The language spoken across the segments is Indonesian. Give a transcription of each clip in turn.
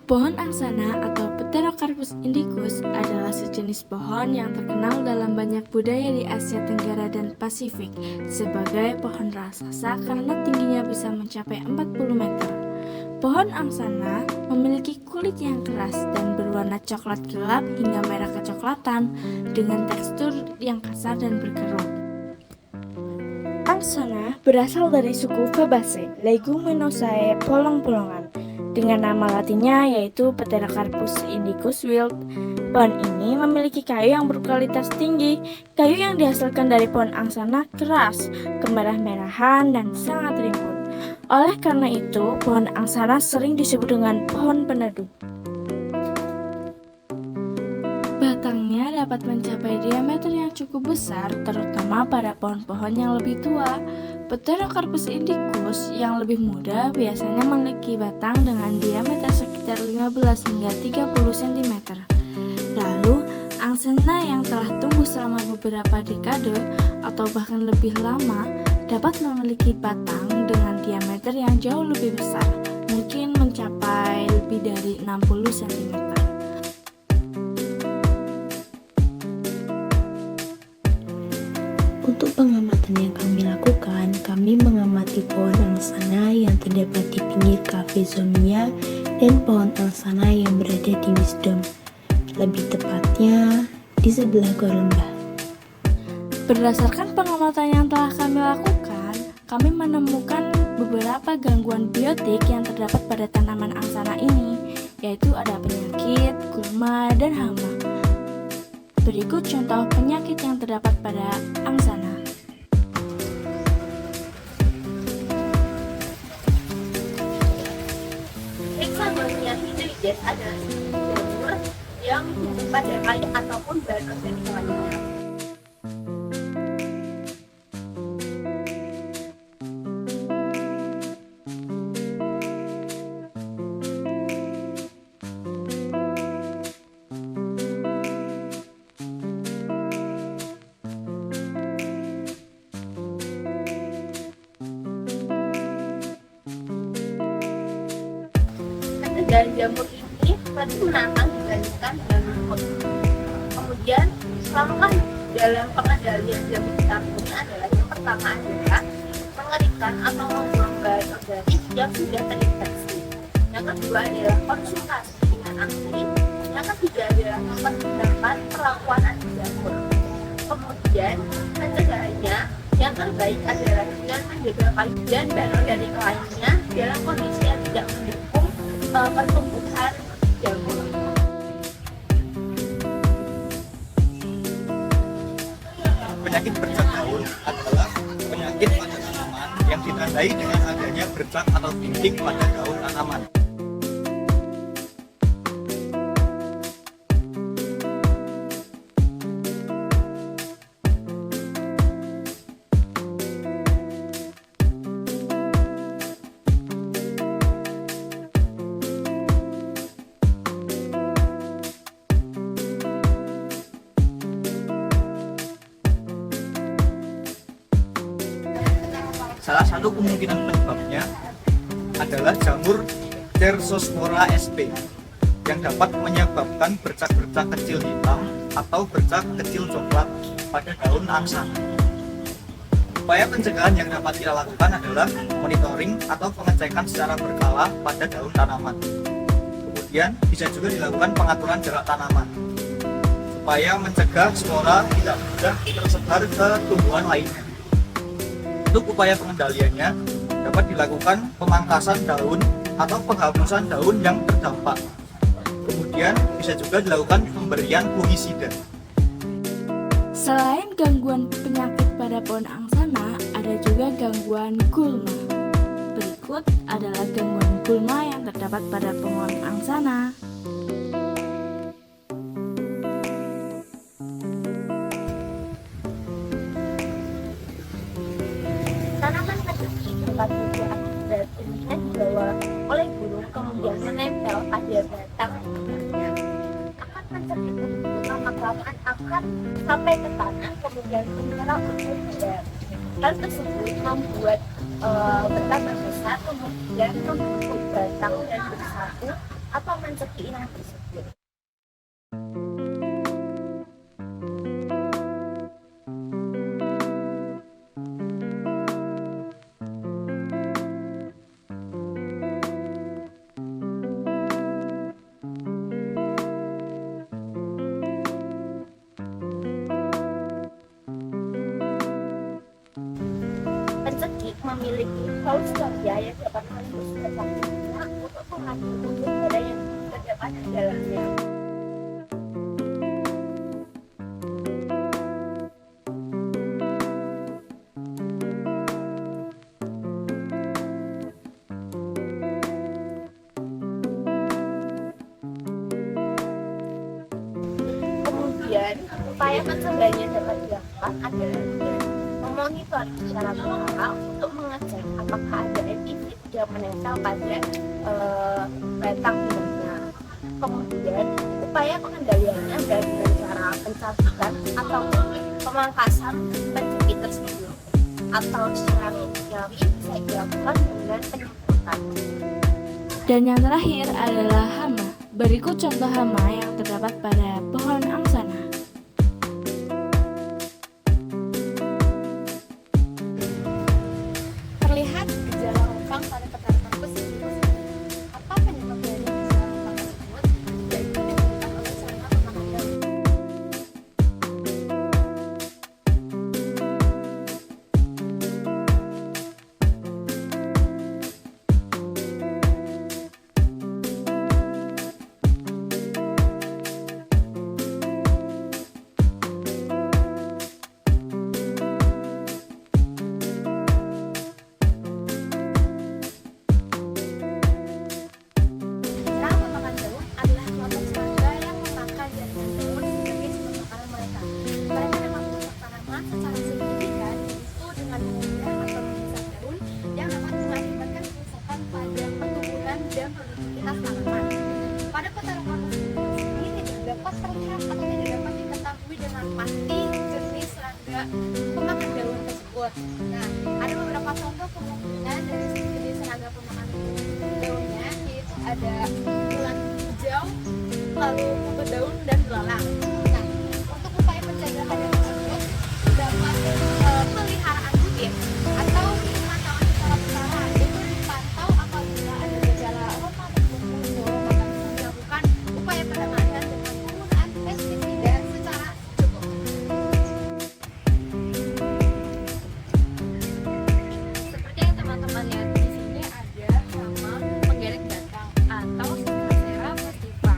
Pohon angsana atau Pterocarpus indicus adalah sejenis pohon yang terkenal dalam banyak budaya di Asia Tenggara dan Pasifik sebagai pohon raksasa karena tingginya bisa mencapai 40 meter. Pohon angsana memiliki kulit yang keras dan berwarna coklat gelap hingga merah kecoklatan dengan tekstur yang kasar dan berkerut. Angsana berasal dari suku Fabaceae, Leguminosae polong-polongan, dengan nama latinnya yaitu Pterocarpus indicus Wild. Pohon ini memiliki kayu yang berkualitas tinggi. Kayu yang dihasilkan dari pohon angsana keras, kemerah-merahan, dan sangat rimbun. Oleh karena itu, pohon angsana sering disebut dengan pohon peneduh. Batangnya dapat mencapai diameter yang cukup besar, terutama pada pohon-pohon yang lebih tua. Pterocarpus indicus yang lebih muda biasanya memiliki batang dengan diameter sekitar 15 hingga 30 cm. Lalu, angsana yang telah tumbuh selama beberapa dekade atau bahkan lebih lama dapat memiliki batang dengan diameter yang jauh lebih besar, mungkin mencapai lebih dari 60 cm. Untuk pengamatan yang kami lakukan, kami mengamati pohon angsana yang terdapat di pinggir Cafe Zomia dan pohon angsana yang berada di Wisdom, lebih tepatnya di sebelah Gor Lembah. Berdasarkan pengamatan yang telah kami lakukan, kami menemukan beberapa gangguan biotik yang terdapat pada tanaman angsana ini, yaitu ada penyakit, gulma, dan hama. Berikut contoh penyakit yang terdapat pada angsana. Hexagonia hydrides adalah jamur yang tumbuh pada kayu ataupun bahan organik lainnya. Dan jamur ini lebih menantang dibandingkan jamur. Kemudian, langkah dalam pengendalian jamur tampung adalah yang pertama adalah mengerikan atau membuang bahan organik yang sudah terinfeksi. Yang kedua adalah konsultasi dengan ahli. Yang ketiga adalah mempertimbangkan perlakuan anti jamur. Kemudian, pencegahannya yang terbaik adalah dengan menjaga kayu dan bahan organik lainnya dalam kondisi yang tidak mendukung pertumbuhan jamur. Penyakit bercak daun adalah penyakit pada tanaman yang ditandai dengan adanya bercak atau bintik pada daun tanaman. Salah satu kemungkinan penyebabnya adalah jamur Cercospora sp yang dapat menyebabkan bercak-bercak kecil hitam atau bercak kecil coklat pada daun angsana. Upaya pencegahan yang dapat kita lakukan adalah monitoring atau pengecekan secara berkala pada daun tanaman. Kemudian bisa juga dilakukan pengaturan jarak tanaman supaya mencegah spora tidak mudah tersebar ke tumbuhan lainnya. Untuk upaya pengendaliannya dapat dilakukan pemangkasan daun atau penghapusan daun yang terdampak. Kemudian bisa juga dilakukan pemberian fungisida. Selain gangguan penyakit pada pohon angsana, ada juga gangguan gulma. Berikut adalah gangguan gulma yang terdapat pada pohon angsana. Tanaman kecil tempat tumbuh akibat ini dibawa oleh burung kemudian menempel pada batang akan menceritakan lama-kelamaan akan sampai ke tanah kemudian menyerap untuk benda. Hal tersebut membuat bertambah besar kemudian membentuk batang dan bersatu atau mencekik inang tersebut. Pencekik memiliki paus cahaya yang dapat menembus batangnya untuk mengambil unsur pada yang terdapat di dalamnya. Kemudian, upaya mencegahnya dapat dilakukan adalah dengan memonitor secara berkala untuk mengecek apakah ada epifit yang menempel pada batang hidungnya. Kemudian, upaya pengendaliannya dengan cara pencabutan atau pemangkasan pencekik tersebut, atau secara manusiawi bisa dilakukan dengan penyemprotan. Dan yang terakhir adalah hama. Berikut contoh hama yang terdapat pada pohon angsana. Terlihat gejala rompang pada petar karpus indikus. Apa penyebab dari gejala rompang tersebut? Yaitu disebabkan oleh sarana pemakan daun. Sarana pemakan daun adalah kelompok serangga yang memakan jaringan daun sebagai sumber makanan mereka. Mereka dapat merusak tanaman secara signifikan, yaitu dengan mengunyah atau menghisap daun yang dapat mengakibatkan kerusakan pada pertumbuhan dan produktivitas tanaman. Pada pertarungan ini tidak dapat terlihat atau tidak dapat diketahui dengan pasti jenis serangga pemakan daun tersebut. Nah, ada beberapa contoh kemungkinan dari jenis serangga pemakan daunnya, yaitu ada ulat hijau, lalu kutu daun, dan belalang. Nah, untuk upaya pencegahan yang tersebut dapat peliharaan rutin atau pemantauan secara berkala, yaitu dipantau apabila ada gejala rompang tersebut muncul, maka bisa dilakukan upaya penanganan dengan penggunaan pestisida secara cukup. Seperti yang teman-teman lihat di sini, ada hama penggerek batang atau Scarathera festiva.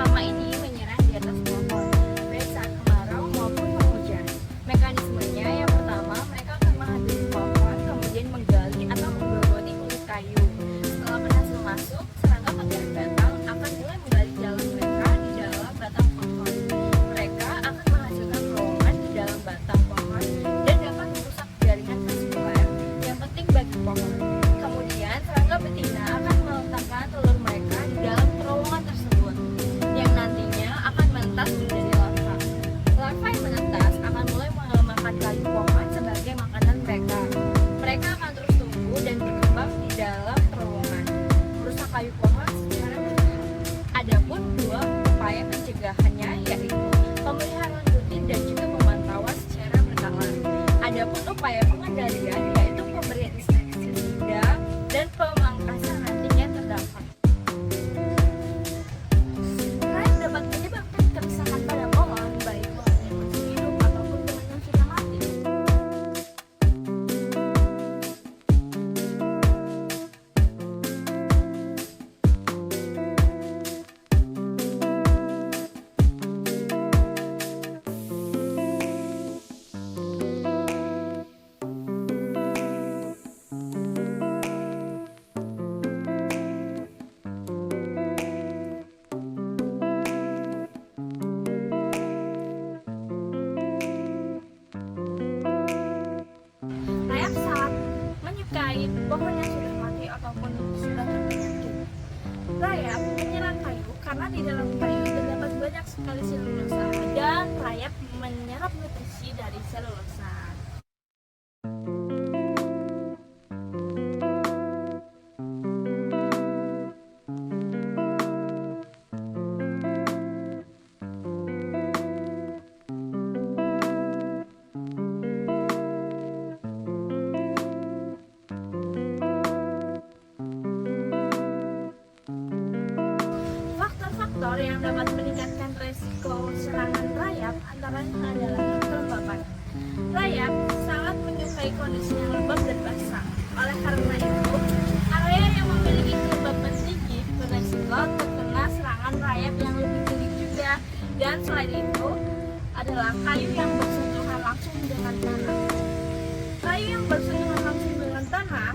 Hama ini menyerang di atas pohon, baik saat kemarau maupun penghujan. Mekanismenya yang pertama, mereka akan menghabisi pohon, kemudian menggali atau menggogoti kulit kayu. Setelah berhasil masuk, serangga penggerek batang akan mulai menggali jalan mereka di dalam batang pohon. Mereka akan menghasilkan terowongan di dalam batang pohon dan dapat merusak jaringan vaskular yang penting bagi pohon. Kemudian, serangga betina akan meletakkan telur mereka di dalam terowongan tersebut, yang nantinya akan menetas menjadi larva. Larva yang menetas akan mulai memakan kayu pohon sebagai makanan mereka. Mereka akan terus tumbuh dan berkembang di dalam terowongan, merusak kayu pohon secara bertahap. Adapun dua upaya pencegahannya, yaitu pemeliharaan rutin dan juga pemantauan secara berkala. Adapun upaya pengendalian, yaitu pemberian insektisida dan pemangkasan ranting yang terdapat. Selain dapat menyebabkan kerusakan pada pohon, baik pohon yang masih hidup ataupun pohon yang sudah mati. Rayap sangat menyukai pohon yang sudah mati ataupun sudah terpenyakit. Rayap menyerang kayu karena di dalam kayu itu faktor yang dapat meningkatkan resiko serangan rayap antaranya adalah kelembapan. Rayap sangat menyukai kondisi yang lembab dan basah. Oleh karena itu, area yang memiliki kelembapan tinggi beresiko terkena serangan rayap yang lebih tinggi juga. Dan selain itu, adalah kayu yang bersentuhan langsung dengan tanah. Kayu yang bersentuhan langsung dengan tanah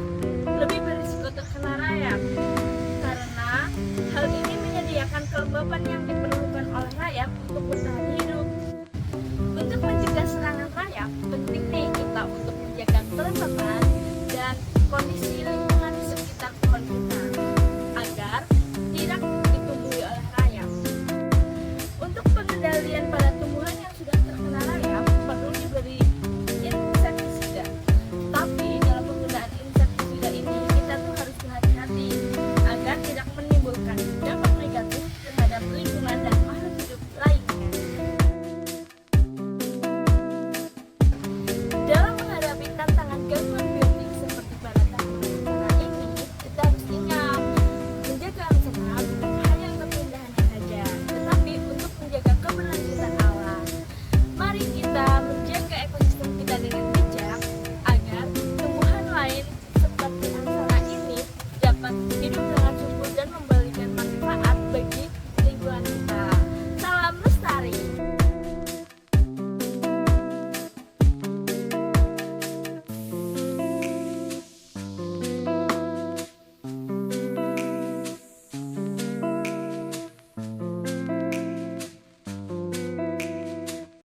lebih berisiko terkena rayap karena hal ini menyediakan kelembapan yang diperlukan oleh rayap untuk bertahan